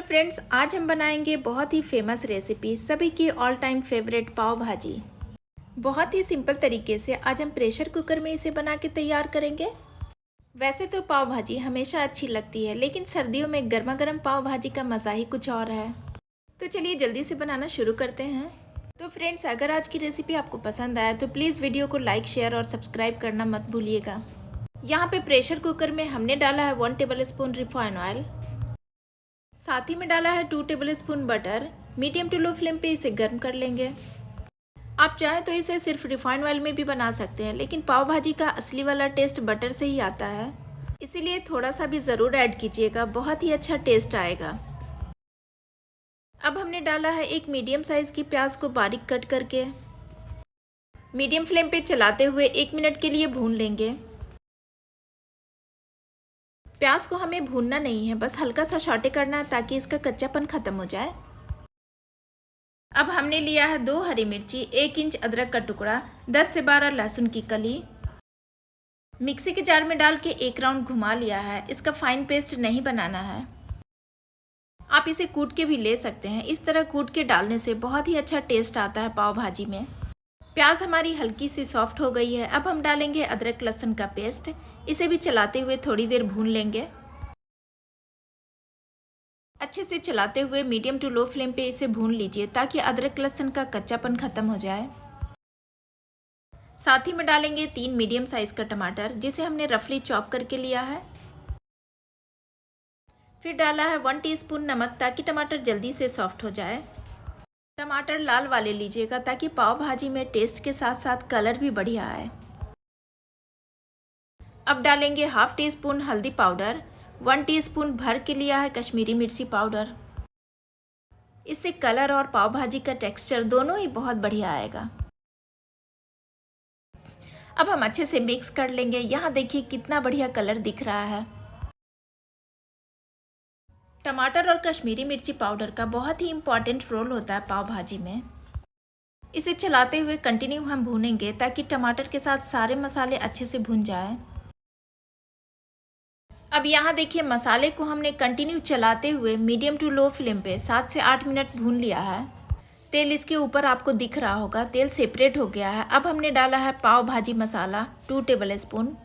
Hello friends, आज हम बनाएंगे बहुत ही फेमस रेसिपी, सभी की ऑल टाइम फेवरेट पाव भाजी। बहुत ही सिंपल तरीके से आज हम प्रेशर कुकर में इसे बना के तैयार करेंगे। वैसे तो पाव भाजी हमेशा अच्छी लगती है, लेकिन सर्दियों में गर्मा गर्म पाव भाजी का मज़ा ही कुछ और है। तो चलिए जल्दी से बनाना शुरू करते हैं। तो फ्रेंड्स, अगर आज की रेसिपी आपको पसंद आया तो प्लीज़ वीडियो को लाइक, शेयर और सब्सक्राइब करना मत भूलिएगा। यहाँ पे प्रेशर कुकर में हमने डाला है 1 टेबल स्पून रिफाइन ऑयल, साथ ही में डाला है 2 tablespoon butter. Medium to low flame पे इसे गर्म कर लेंगे। आप चाहें तो इसे सिर्फ रिफाइंड ऑयल में भी बना सकते हैं, लेकिन पाव भाजी का असली वाला टेस्ट बटर से ही आता है, इसीलिए थोड़ा सा भी ज़रूर ऐड कीजिएगा, बहुत ही अच्छा टेस्ट आएगा। अब हमने डाला है एक मीडियम साइज़ की प्याज को बारीक कट करके। मीडियम फ्लेम पे चलाते हुए 1 मिनट के लिए भून लेंगे। प्याज को हमें भूनना नहीं है, बस हल्का सा सौटे करना है ताकि इसका कच्चापन ख़त्म हो जाए। अब हमने लिया है 2 हरी मिर्ची, 1 इंच अदरक का टुकड़ा, 10 से 12 लहसुन की कली। मिक्सी के जार में डाल के 1 राउंड घुमा लिया है। इसका फाइन पेस्ट नहीं बनाना है, आप इसे कूट के भी ले सकते हैं। इस तरह कूट के डालने से बहुत ही अच्छा टेस्ट आता है पाव भाजी में। प्याज हमारी हल्की सी सॉफ्ट हो गई है। अब हम डालेंगे अदरक लहसुन का पेस्ट, इसे भी चलाते हुए थोड़ी देर भून लेंगे। अच्छे से चलाते हुए मीडियम टू लो फ्लेम पे इसे भून लीजिए ताकि अदरक लहसुन का कच्चापन खत्म हो जाए। साथ ही में डालेंगे 3 मीडियम साइज का टमाटर, जिसे हमने रफली चॉप करके लिया है। फिर डाला है 1 टीस्पून नमक ताकि टमाटर जल्दी से सॉफ्ट हो जाए। टमाटर लाल वाले लीजिएगा ताकि पाव भाजी में टेस्ट के साथ साथ कलर भी बढ़िया आए। अब डालेंगे हाफ टी स्पून हल्दी पाउडर, 1 टीस्पून भर के लिया है कश्मीरी मिर्ची पाउडर। इससे कलर और पाव भाजी का टेक्सचर दोनों ही बहुत बढ़िया आएगा। अब हम अच्छे से मिक्स कर लेंगे। यहाँ देखिए कितना बढ़िया कलर दिख रहा है। टमाटर और कश्मीरी मिर्ची पाउडर का बहुत ही इम्पॉर्टेंट रोल होता है पाव भाजी में। इसे चलाते हुए कंटिन्यू हम भूनेंगे ताकि टमाटर के साथ सारे मसाले अच्छे से भुन जाएं। अब यहाँ देखिए मसाले को हमने कंटिन्यू चलाते हुए मीडियम टू लो फ्लेम पे 7 से 8 मिनट भून लिया है। तेल इसके ऊपर आपको दिख रहा होगा, तेल सेपरेट हो गया है। अब हमने डाला है पाव भाजी मसाला 2 टेबल स्पून।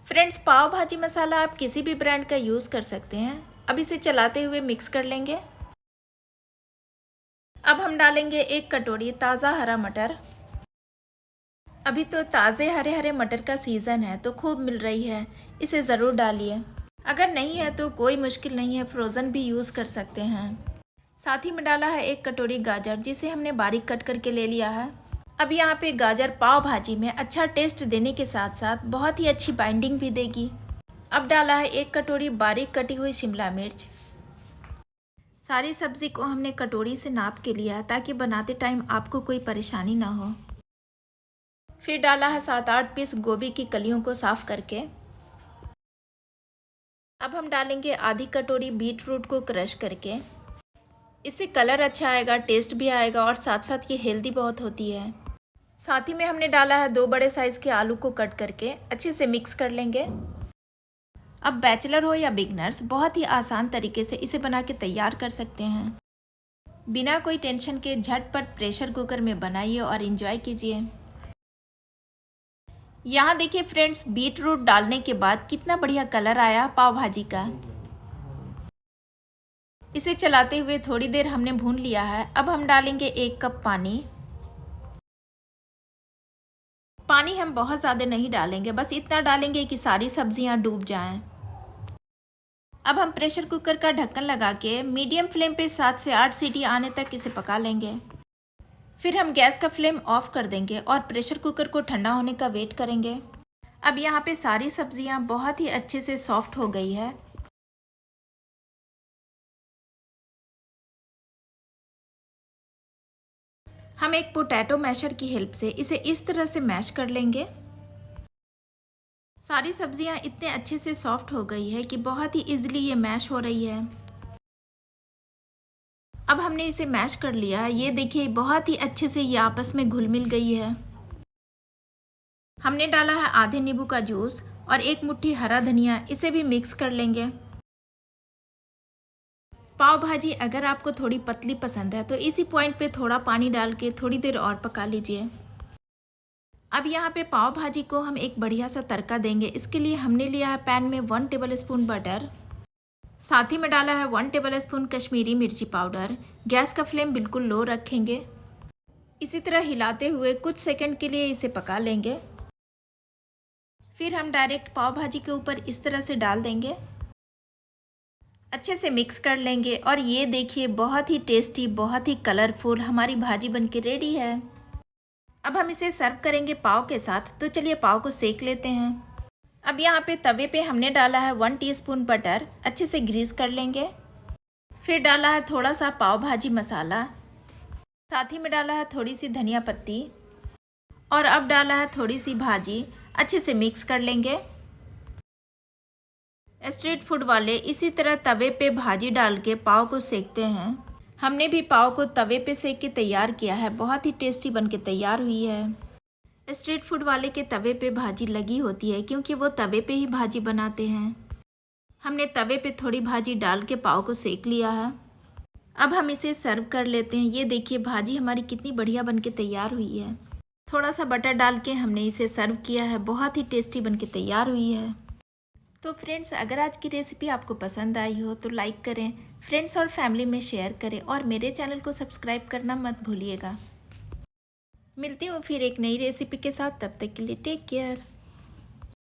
फ्रेंड्स, पाव भाजी मसाला आप किसी भी ब्रांड का यूज़ कर सकते हैं। अब इसे चलाते हुए मिक्स कर लेंगे। अब हम डालेंगे 1 कटोरी ताज़ा हरा मटर। अभी तो ताज़े हरे हरे मटर का सीज़न है तो खूब मिल रही है, इसे ज़रूर डालिए। अगर नहीं है तो कोई मुश्किल नहीं है, फ्रोज़न भी यूज़ कर सकते हैं। साथ ही में डाला है 1 कटोरी गाजर, जिसे हमने बारीक कट करके ले लिया है। अब यहाँ पे गाजर पाव भाजी में अच्छा टेस्ट देने के साथ साथ बहुत ही अच्छी बाइंडिंग भी देगी। अब डाला है 1 कटोरी बारीक कटी हुई शिमला मिर्च। सारी सब्ज़ी को हमने कटोरी से नाप के लिया है ताकि बनाते टाइम आपको कोई परेशानी ना हो। फिर डाला है 7-8 पीस गोभी की कलियों को साफ़ करके। अब हम डालेंगे आधी कटोरी बीट रूट को क्रश करके। इससे कलर अच्छा आएगा, टेस्ट भी आएगा और साथ साथ ये हेल्दी बहुत होती है। साथ ही में हमने डाला है 2 बड़े साइज़ के आलू को कट करके, अच्छे से मिक्स कर लेंगे। अब बैचलर हो या बिगनर्स, बहुत ही आसान तरीके से इसे बना के तैयार कर सकते हैं। बिना कोई टेंशन के झटपट प्रेशर कुकर में बनाइए और इन्जॉय कीजिए। यहाँ देखिए फ्रेंड्स, बीट रूट डालने के बाद कितना बढ़िया कलर आया पाव भाजी का। इसे चलाते हुए थोड़ी देर हमने भून लिया है। अब हम डालेंगे 1 कप पानी। पानी हम बहुत ज़्यादा नहीं डालेंगे, बस इतना डालेंगे कि सारी सब्जियां डूब जाएं। अब हम प्रेशर कुकर का ढक्कन लगा के मीडियम फ्लेम पे 7 से 8 सीटी आने तक इसे पका लेंगे। फिर हम गैस का फ्लेम ऑफ कर देंगे और प्रेशर कुकर को ठंडा होने का वेट करेंगे। अब यहाँ पे सारी सब्जियां बहुत ही अच्छे से सॉफ्ट हो गई है। हम एक पोटैटो मैशर की हेल्प से इसे इस तरह से मैश कर लेंगे। सारी सब्जियां इतने अच्छे से सॉफ्ट हो गई है कि बहुत ही इजीली ये मैश हो रही है। अब हमने इसे मैश कर लिया है। ये देखिए बहुत ही अच्छे से ये आपस में घुल मिल गई है। हमने डाला है आधे नींबू का जूस और 1 मुट्ठी हरा धनिया, इसे भी मिक्स कर लेंगे। पाव भाजी अगर आपको थोड़ी पतली पसंद है तो इसी पॉइंट पे थोड़ा पानी डाल के थोड़ी देर और पका लीजिए। अब यहाँ पे पाव भाजी को हम एक बढ़िया सा तड़का देंगे। इसके लिए हमने लिया है पैन में 1 टेबलस्पून बटर, साथ ही में डाला है 1 टेबलस्पून कश्मीरी मिर्ची पाउडर। गैस का फ्लेम बिल्कुल लो रखेंगे। इसी तरह हिलाते हुए कुछ सेकंड के लिए इसे पका लेंगे। फिर हम डायरेक्ट पाव भाजी के ऊपर इस तरह से डाल देंगे, अच्छे से मिक्स कर लेंगे और ये देखिए बहुत ही टेस्टी, बहुत ही कलरफुल हमारी भाजी बनके रेडी है। अब हम इसे सर्व करेंगे पाव के साथ, तो चलिए पाव को सेक लेते हैं। अब यहाँ पे तवे पे हमने डाला है 1 टीस्पून बटर, अच्छे से ग्रीस कर लेंगे। फिर डाला है थोड़ा सा पाव भाजी मसाला, साथ ही में डाला है थोड़ी सी धनिया पत्ती और अब डाला है थोड़ी सी भाजी, अच्छे से मिक्स कर लेंगे। स्ट्रीट फूड वाले इसी तरह तवे पे भाजी डाल के पाव को सेकते हैं। हमने भी पाव को तवे पे सेक के तैयार किया है, बहुत ही टेस्टी बन के तैयार हुई है। स्ट्रीट फूड वाले के तवे पे भाजी लगी होती है क्योंकि वो तवे पे ही भाजी बनाते हैं। हमने तवे पे थोड़ी भाजी डाल के पाव को सेक लिया है। अब हम इसे सर्व कर लेते हैं। ये देखिए भाजी हमारी कितनी बढ़िया बन के तैयार हुई है। थोड़ा सा बटर डाल के हमने इसे सर्व किया है, बहुत ही टेस्टी बन के तैयार हुई है। तो फ्रेंड्स, अगर आज की रेसिपी आपको पसंद आई हो तो लाइक करें, फ्रेंड्स और फैमिली में शेयर करें और मेरे चैनल को सब्सक्राइब करना मत भूलिएगा। मिलती हूँ फिर एक नई रेसिपी के साथ, तब तक के लिए टेक केयर।